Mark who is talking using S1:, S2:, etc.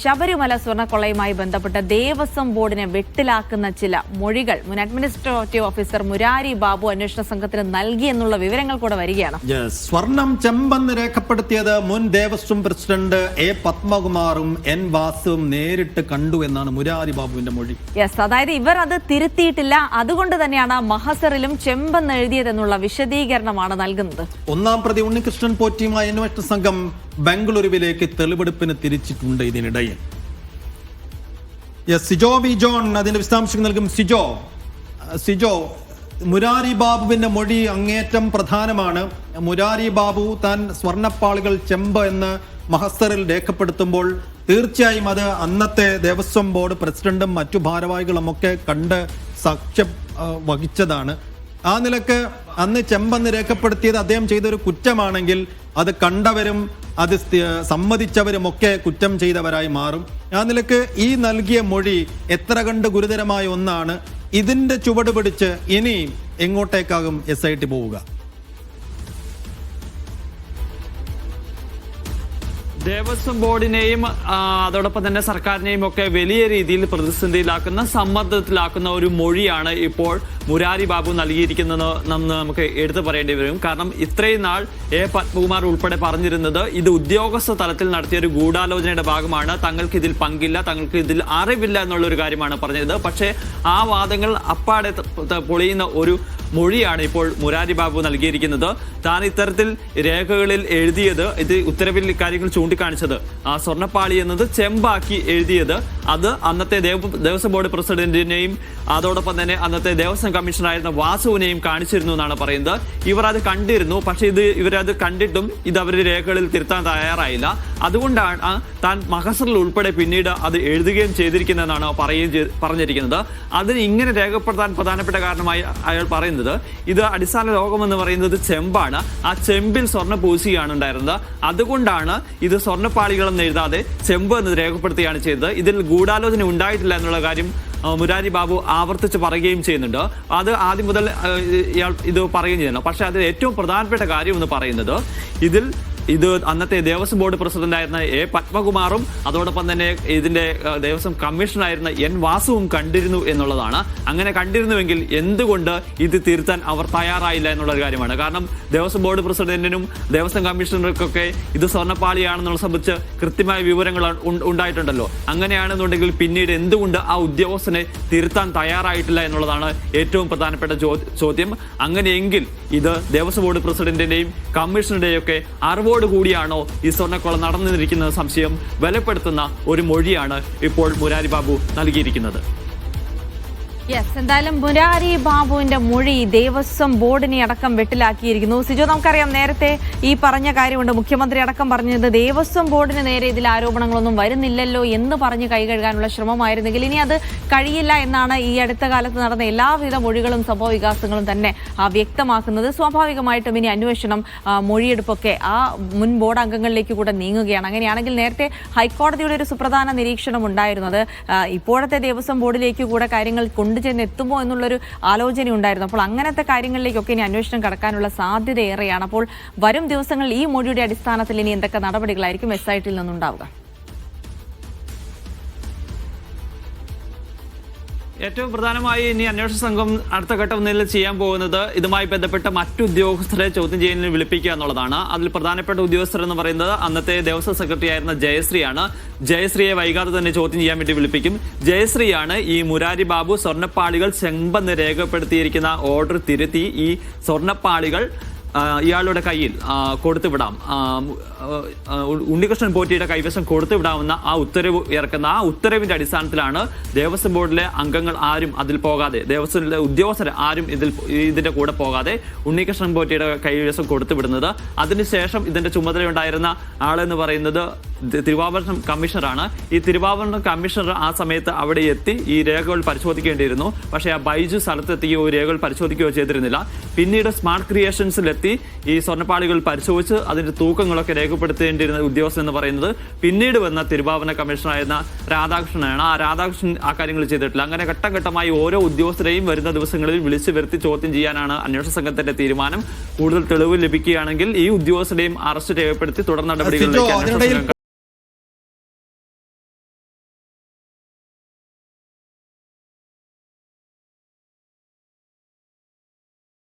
S1: ശബരിമല സ്വർണ്ണക്കൊള്ളയുമായി ബന്ധപ്പെട്ട് ദേവസ്വം ബോർഡിനെ വെട്ടിലാക്കുന്ന ചില മൊഴികൾ മുൻ അഡ്മിനിസ്ട്രേറ്റീവ് ഓഫീസർ മുരാരി ബാബു അന്വേഷണ സംഘത്തിന് നൽകിയെന്നുള്ള വിവരങ്ങൾ കൂടെ വരികയാണ്.
S2: സ്വർണം ചെമ്പെന്ന് രേഖപ്പെടുത്തിയത് മുൻ ദേവസ്വം പ്രസിഡന്റ് എ പത്മകുമാറും എൻ വാസുവും നേരിട്ട് കണ്ടു എന്നാണ് മുരാരി ബാബുവിന്റെ മൊഴി.
S1: അതായത് ഇവർ അത് തിരുത്തിയിട്ടില്ല, അതുകൊണ്ട് തന്നെയാണ് മഹസറിലും ചെമ്പെന്ന് എഴുതിയതെന്നുള്ള വിശദീകരണമാണ് നൽകുന്നത്.
S2: ഒന്നാം പ്രതി ഉണ്ണികൃഷ്ണൻ പോറ്റിയുമായി അന്വേഷണ സംഘം ബംഗളൂരുവിലേക്ക് തെളിവെടുപ്പിന് തിരിച്ചിട്ടുണ്ട്. ഇതിനിടയിൽ സിജോ വി ജോൺ അതിന്റെ വിശദാംശങ്ങൾ നൽകും. സിജോ, മുരാരി ബാബുവിന്റെ മൊഴി അങ്ങേറ്റം പ്രധാനമാണ്. മുരാരി ബാബു താൻ സ്വർണ്ണപ്പാളികൾ ചെമ്പ് എന്ന് മഹസറിൽ രേഖപ്പെടുത്തുമ്പോൾ തീർച്ചയായും അത് അന്നത്തെ ദേവസ്വം ബോർഡ് പ്രസിഡന്റും മറ്റു ഭാരവാഹികളും ഒക്കെ കണ്ട് സാക്ഷ്യം വഹിച്ചതാണ്. ആ നിലക്ക് അന്ന് ചെമ്പെന്ന് രേഖപ്പെടുത്തിയത് അദ്ദേഹം ചെയ്തൊരു കുറ്റമാണെങ്കിൽ അത് കണ്ടവരും അത് സമ്മതിച്ചവരും ഒക്കെ കുറ്റം ചെയ്തവരായി മാറും. ആ നിലക്ക് ഈ നൽകിയ മൊഴി എത്ര കണ്ട് ഗുരുതരമായ ഒന്നാണ്. ഇതിന്റെ ചുവട് പിടിച്ച് ഇനി എങ്ങോട്ടേക്കാകും SIT പോവുക?
S3: ദേവസ്വം ബോർഡിനെയും അതോടൊപ്പം തന്നെ സർക്കാരിനെയും ഒക്കെ വലിയ രീതിയിൽ പ്രതിസന്ധിയിലാക്കുന്ന, സമ്മർദ്ദത്തിലാക്കുന്ന ഒരു മൊഴിയാണ് ഇപ്പോൾ മുരാരി ബാബു നൽകിയിരിക്കുന്നത് നമുക്ക് എടുത്തു പറയേണ്ടി വരും. കാരണം ഇത്രയും നാൾ എ പത്മകുമാർ ഉൾപ്പെടെ പറഞ്ഞിരുന്നത് ഇത് ഉദ്യോഗസ്ഥ തലത്തിൽ നടത്തിയ ഒരു ഗൂഢാലോചനയുടെ ഭാഗമാണ്, തങ്ങൾക്ക് ഇതിൽ പങ്കില്ല, തങ്ങൾക്ക് ഇതിൽ അറിവില്ല എന്നുള്ളൊരു കാര്യമാണ് പറഞ്ഞത്. പക്ഷേ ആ വാദങ്ങൾ അപ്പാടെ പൊളിയുന്ന ഒരു മൊഴിയാണ് ഇപ്പോൾ മുരാരി ബാബു നൽകിയിരിക്കുന്നത്. താൻ ഇത്തരത്തിൽ രേഖകളിൽ എഴുതിയത്, ഇത് ഉത്തരവിൽ കാര്യങ്ങൾ ചൂണ്ടിക്കാണിച്ചത്, ആ സ്വർണ്ണപ്പാളി എന്നത് ചെമ്പാക്കി എഴുതിയത് അത് അന്നത്തെ ദേവസ്വം ബോർഡ് പ്രസിഡന്റിനെയും അതോടൊപ്പം തന്നെ അന്നത്തെ ദേവസ്വം കമ്മീഷണറായിരുന്ന വാസുവിനെയും കാണിച്ചിരുന്നു എന്നാണ് പറയുന്നത്. ഇവർ അത് കണ്ടിരുന്നു, പക്ഷെ ഇവരത് കണ്ടിട്ടും ഇത് അവർ രേഖകളിൽ തിരുത്താൻ തയ്യാറായില്ല. അതുകൊണ്ടാണ് താൻ മഹസറിൽ ഉൾപ്പെടെ പിന്നീട് അത് എഴുതുകയും ചെയ്തിരിക്കുന്നതെന്നാണ് പറഞ്ഞിരിക്കുന്നത്. അതിന് ഇങ്ങനെ രേഖപ്പെടുത്താൻ പ്രധാനപ്പെട്ട കാരണമായി അയാൾ പറയുന്നത്, ഇത് അടിസ്ഥാന ലോകമെന്ന് പറയുന്നത് ചെമ്പാണ്, ആ ചെമ്പിൽ സ്വർണ്ണ പൂശിയാണ് ഉണ്ടായിരുന്നത്. അതുകൊണ്ടാണ് ഇത് സ്വർണ്ണപ്പാളികളെന്ന് എഴുതാതെ ചെമ്പ് എന്ന് രേഖപ്പെടുത്തുകയാണ് ചെയ്തത്. ഇതിൽ ഗൂഢാലോചന ഉണ്ടായിട്ടില്ല എന്നുള്ള കാര്യം മുരാരി ബാബു ആവർത്തിച്ച് പറയുകയും ചെയ്യുന്നുണ്ട്. അത് ആദ്യം മുതൽ ഇയാൾ ഇത് പറയുകയും ചെയ്യുന്നു. പക്ഷെ അതിൽ ഏറ്റവും പ്രധാനപ്പെട്ട കാര്യം എന്ന് പറയുന്നത്, ഇത് അന്നത്തെ ദേവസ്വം ബോർഡ് പ്രസിഡന്റായിരുന്ന എ പത്മകുമാറും അതോടൊപ്പം തന്നെ ഇതിന്റെ ദേവസ്വം കമ്മീഷണറായിരുന്ന എൻ വാസുവും കണ്ടിരുന്നു എന്നുള്ളതാണ്. അങ്ങനെ കണ്ടിരുന്നുവെങ്കിൽ എന്തുകൊണ്ട് ഇത് തിരുത്താൻ അവർ തയ്യാറായില്ല എന്നുള്ളൊരു കാര്യമാണ്. കാരണം ദേവസ്വം ബോർഡ് പ്രസിഡന്റിനും ദേവസ്വം കമ്മീഷണർക്കൊക്കെ ഇത് സ്വർണ്ണപ്പാളിയാണെന്നുള്ള സംബന്ധിച്ച് കൃത്യമായ വിവരങ്ങൾ ഉണ്ടായിട്ടുണ്ടല്ലോ. അങ്ങനെയാണെന്നുണ്ടെങ്കിൽ പിന്നീട് എന്തുകൊണ്ട് ആ ഉദ്യോഗസ്ഥനെ തിരുത്താൻ തയ്യാറായിട്ടില്ല എന്നുള്ളതാണ് ഏറ്റവും പ്രധാനപ്പെട്ട ചോദ്യം. അങ്ങനെയെങ്കിൽ ഇത് ദേവസ്വം ബോർഡ് പ്രസിഡന്റിന്റെയും കമ്മീഷണറുടെയും ഒക്കെ കൂടിയാണോ ഈ സ്വർണ്ണക്കൊള്ള നടന്നിരിക്കുന്ന സംശയം ബലപ്പെടുത്തുന്ന ഒരു മൊഴിയാണ് ഇപ്പോൾ മുരാരി ബാബു നൽകിയിരിക്കുന്നത്.
S1: എന്തായാലും മുരാരി ബാബുവിന്റെ മൊഴി ദേവസ്വം ബോർഡിനെ അടക്കം വെട്ടിലാക്കിയിരിക്കുന്നു. സിജോ, നമുക്കറിയാം നേരത്തെ ഈ പറഞ്ഞ കാര്യമുണ്ട്, മുഖ്യമന്ത്രി അടക്കം പറഞ്ഞത് ദേവസ്വം ബോർഡിന് നേരെ ഇതിൽ ആരോപണങ്ങളൊന്നും വരുന്നില്ലല്ലോ എന്ന് പറഞ്ഞ് കൈകഴുകാനുള്ള ശ്രമമായിരുന്നെങ്കിൽ ഇനി അത് കഴിയില്ല എന്നാണ് ഈ അടുത്ത കാലത്ത് നടന്ന എല്ലാവിധ മൊഴികളും സംഭവ വികാസങ്ങളും തന്നെ വ്യക്തമാക്കുന്നത്. സ്വാഭാവികമായിട്ടും ഇനി അന്വേഷണം, മൊഴിയെടുപ്പൊക്കെ ആ മുൻ ബോർഡ് അംഗങ്ങളിലേക്ക് കൂടെ നീങ്ങുകയാണ്. അങ്ങനെയാണെങ്കിൽ നേരത്തെ ഹൈക്കോടതിയുടെ ഒരു സുപ്രധാന നിരീക്ഷണം ഉണ്ടായിരുന്നത് ഇപ്പോഴത്തെ ദേവസ്വം ബോർഡിലേക്ക് കൂടെ കാര്യങ്ങൾ ചെന്ന് എത്തുമോ എന്നുള്ളൊരു ആലോചന ഉണ്ടായിരുന്നു. അപ്പോൾ അങ്ങനത്തെ കാര്യങ്ങളിലേക്കൊക്കെ ഇനി അന്വേഷണം കടക്കാനുള്ള സാധ്യത ഏറെയാണ്. അപ്പോൾ വരും ദിവസങ്ങളിൽ ഈ മൊഴിയുടെ അടിസ്ഥാനത്തിൽ ഇനി എന്തൊക്കെ നടപടികളായിരിക്കും SIT നിന്നുണ്ടാവുക?
S3: ഏറ്റവും പ്രധാനമായി ഇനി അന്വേഷണ സംഘം അടുത്ത ഘട്ടം നിലയിൽ ചെയ്യാൻ പോകുന്നത് ഇതുമായി ബന്ധപ്പെട്ട മറ്റു ഉദ്യോഗസ്ഥരെ ചോദ്യം ചെയ്യലിന് വിളിപ്പിക്കുക എന്നുള്ളതാണ്. അതിൽ പ്രധാനപ്പെട്ട ഉദ്യോഗസ്ഥർ എന്ന് പറയുന്നത് അന്നത്തെ ദേവസ്വം സെക്രട്ടറി ആയിരുന്ന ജയശ്രീയാണ്. ജയശ്രീയെ വൈകാതെ തന്നെ ചോദ്യം ചെയ്യാൻ വേണ്ടി വിളിപ്പിക്കും. ജയശ്രീയാണ് ഈ മുരാരി ബാബു സ്വർണ്ണപ്പാളികൾ ചെമ്പെന്ന് രേഖപ്പെടുത്തിയിരിക്കുന്ന ഓർഡർ തിരുത്തി ഈ സ്വർണ്ണപ്പാളികൾ ഇയാളുടെ കയ്യിൽ കൊടുത്തുവിടാം, ഉണ്ണികൃഷ്ണൻ പോറ്റിയുടെ കൈവശം കൊടുത്തുവിടാവുന്ന ആ ഉത്തരവ് ഇറക്കുന്ന ആ ഉത്തരവിന്റെ അടിസ്ഥാനത്തിലാണ് ദേവസ്വം ബോർഡിലെ അംഗങ്ങൾ ആരും അതിൽ പോകാതെ, ദേവസ്വത്തിലെ ഉദ്യോഗസ്ഥർ ആരും ഇതിന്റെ കൂടെ പോകാതെ ഉണ്ണികൃഷ്ണൻ പോറ്റിയുടെ കൈവശം കൊടുത്തുവിടുന്നത്. അതിനുശേഷം ഇതിന്റെ ചുമതലയുണ്ടായിരുന്ന ആളെന്ന് പറയുന്നത് തിരുവാഭരണം കമ്മീഷണറാണ്. ഈ തിരുവാഭരണം കമ്മീഷണർ ആ സമയത്ത് അവിടെ എത്തി ഈ രേഖകൾ പരിശോധിക്കേണ്ടിയിരുന്നു. പക്ഷേ ആ ബൈജു സ്ഥലത്തെത്തിയോ രേഖകൾ പരിശോധിക്കുകയോ ചെയ്തിരുന്നില്ല. പിന്നീട് സ്മാർട്ട് ക്രിയേഷൻസിലെത്തി ഈ സ്വർണ്ണപ്പാളികൾ പരിശോധിച്ച് അതിന്റെ തൂക്കങ്ങളൊക്കെ രേഖപ്പെടുത്തേണ്ടിയിരുന്ന ഉദ്യോഗസ്ഥൻ എന്ന് പറയുന്നത് പിന്നീട് വന്ന തിരുവാഭരണ കമ്മീഷണറായിരുന്ന രാധാകൃഷ്ണനാണ്. ആ രാധാകൃഷ്ണൻ ആ കാര്യങ്ങൾ ചെയ്തിട്ടില്ല. അങ്ങനെ ഘട്ടം ഘട്ടമായി ഓരോ ഉദ്യോഗസ്ഥരെയും വരുന്ന ദിവസങ്ങളിൽ വിളിച്ചു വരുത്തി ചോദ്യം ചെയ്യാനാണ് അന്വേഷണ സംഘത്തിന്റെ തീരുമാനം. കൂടുതൽ തെളിവ് ലഭിക്കുകയാണെങ്കിൽ ഈ ഉദ്യോഗസ്ഥരെയും അറസ്റ്റ് രേഖപ്പെടുത്തി തുടർ നടപടികളിലേക്ക്